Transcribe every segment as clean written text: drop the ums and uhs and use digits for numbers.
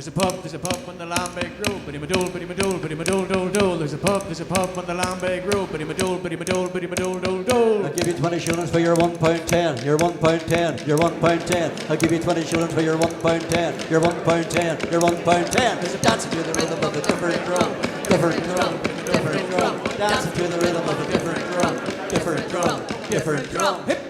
There's a pub on the Lambeg Road, biddy madole, biddy madole, biddy madole, dole, dole. There's a pub on the Lambeg Road, biddy madole, biddy madole, biddy madole, dole, dole. I'll give you 20 shillings for your £1.10, your £1.10, your £1.10. I'll give you 20 shillings for your £1.10, your £1.10, your £1.10. There's a dancing to the rhythm of a different drum, different drum, different drum. Dancing to the rhythm of a different drum, different drum, different drum. Hip.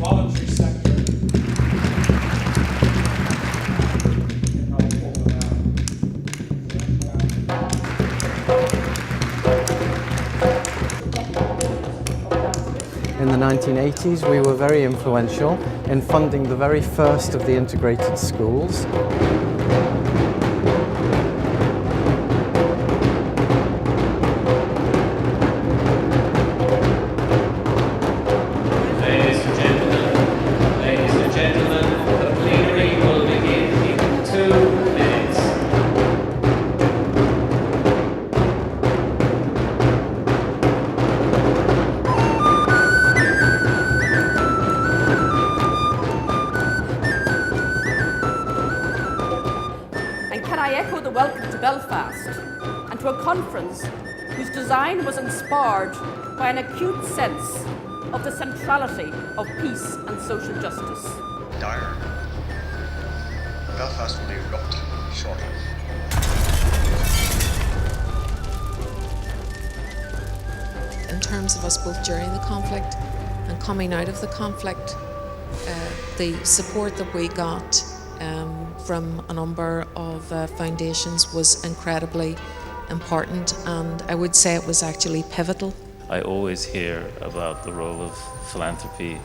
Voluntary sector. In the 1980s, we were very influential in funding the very first of the integrated schools. I echo the welcome to Belfast and to a conference whose design was inspired by an acute sense of the centrality of peace and social justice. Dire. Belfast will erupt shortly. In terms of us both during the conflict and coming out of the conflict, the support that we got from a number of foundations was incredibly important, and I would say it was actually pivotal. I always hear about the role of philanthropy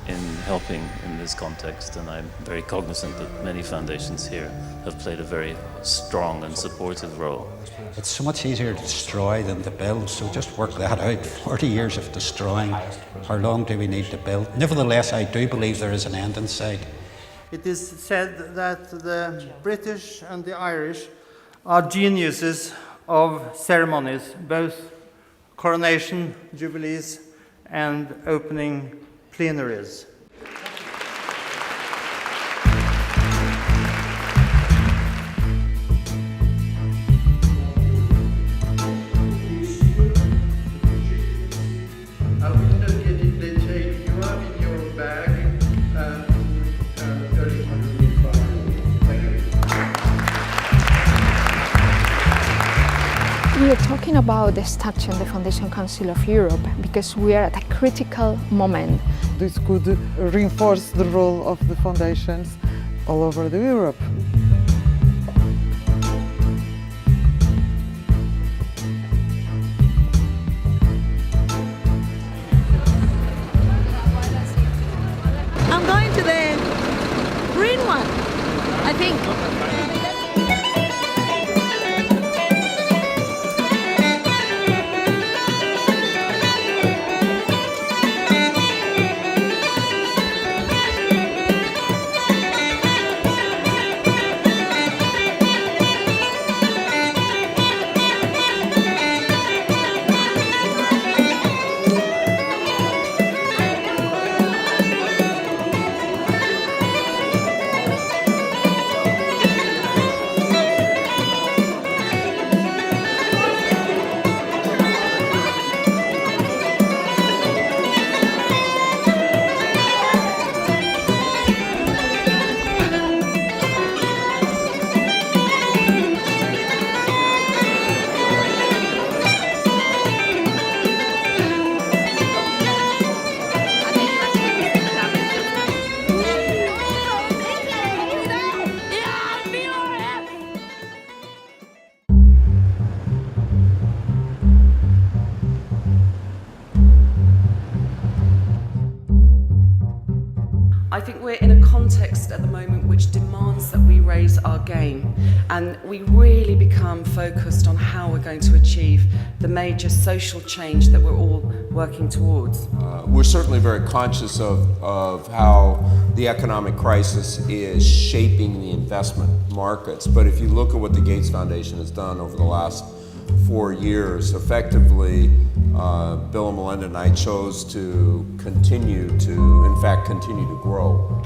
in helping in this context, and I'm very cognizant that many foundations here have played a very strong and supportive role. It's so much easier to destroy than to build, so just work that out. 40 years of destroying, how long do we need to build? Nevertheless, I do believe there is an end in sight. It is said that the British and the Irish are geniuses of ceremonies, both coronation, jubilees, and opening plenaries. I will not get it, let's say, you have in your bag. We are talking about the structure of the Foundation Council of Europe because we are at a critical moment. This could reinforce the role of the foundations all over Europe. I'm going to the green one, I think. I think we're in a context at the moment which demands that we raise our game and we really become focused on how we're going to achieve the major social change that we're all working towards. We're certainly very conscious of how the economic crisis is shaping the investment markets, but if you look at what the Gates Foundation has done over the last 4 years, effectively, Bill and Melinda and I chose to continue to grow.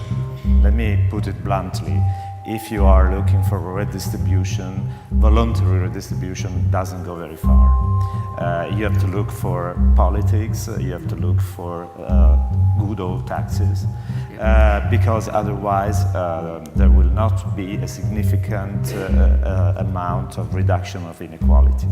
Let me put it bluntly. If you are looking for redistribution, voluntary redistribution doesn't go very far. You have to look for politics, you have to look for good old taxes, because otherwise there will not be a significant amount of reduction of inequality.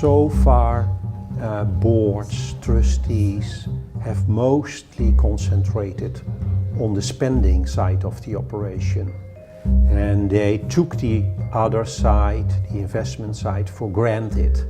So far, boards, trustees have mostly concentrated on the spending side of the operation. And they took the other side, the investment side, for granted.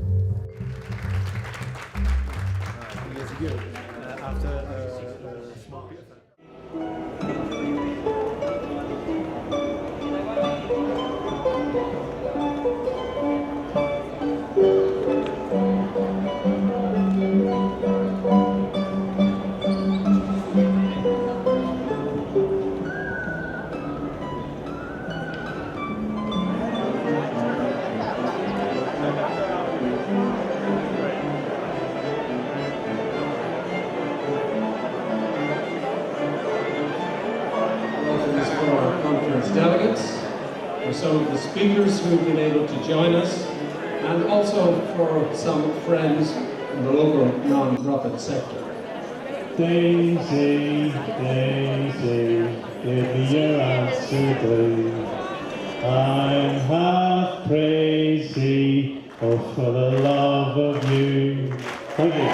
Delegates, for some of the speakers who've been able to join us, and also for some friends in the local non-profit sector. Daisy, Daisy, give me your answer, please. I'm half crazy, oh, for the love of you. Thank you.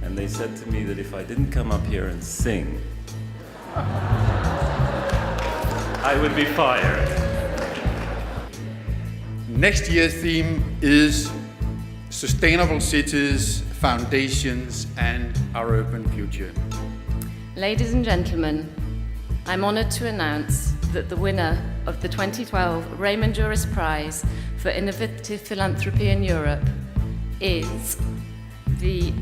And they said to me that if I didn't come up here and sing, I would be fired. Next year's theme is Sustainable Cities, Foundations and Our Urban Future. Ladies and gentlemen, I'm honoured to announce that the winner of the 2012 Raymond Juris Prize for Innovative Philanthropy in Europe is the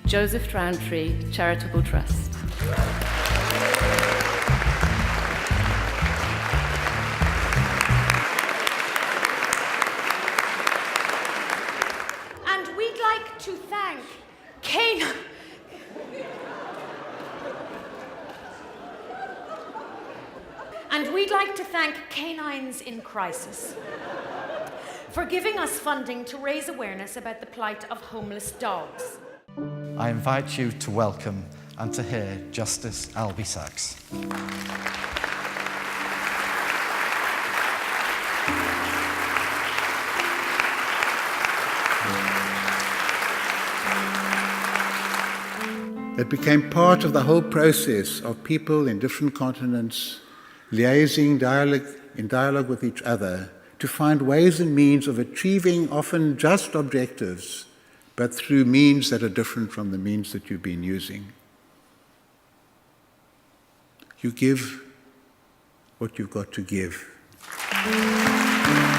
Joseph Rowntree Charitable Trust. And we'd like to thank Canine. And we'd like to thank Canines in Crisis for giving us funding to raise awareness about the plight of homeless dogs. I invite you to welcome and to hear Justice Albie Sachs. It became part of the whole process of people in different continents liaising in dialogue with each other to find ways and means of achieving often just objectives, but through means that are different from the means that you've been using. You give what you've got to give. you.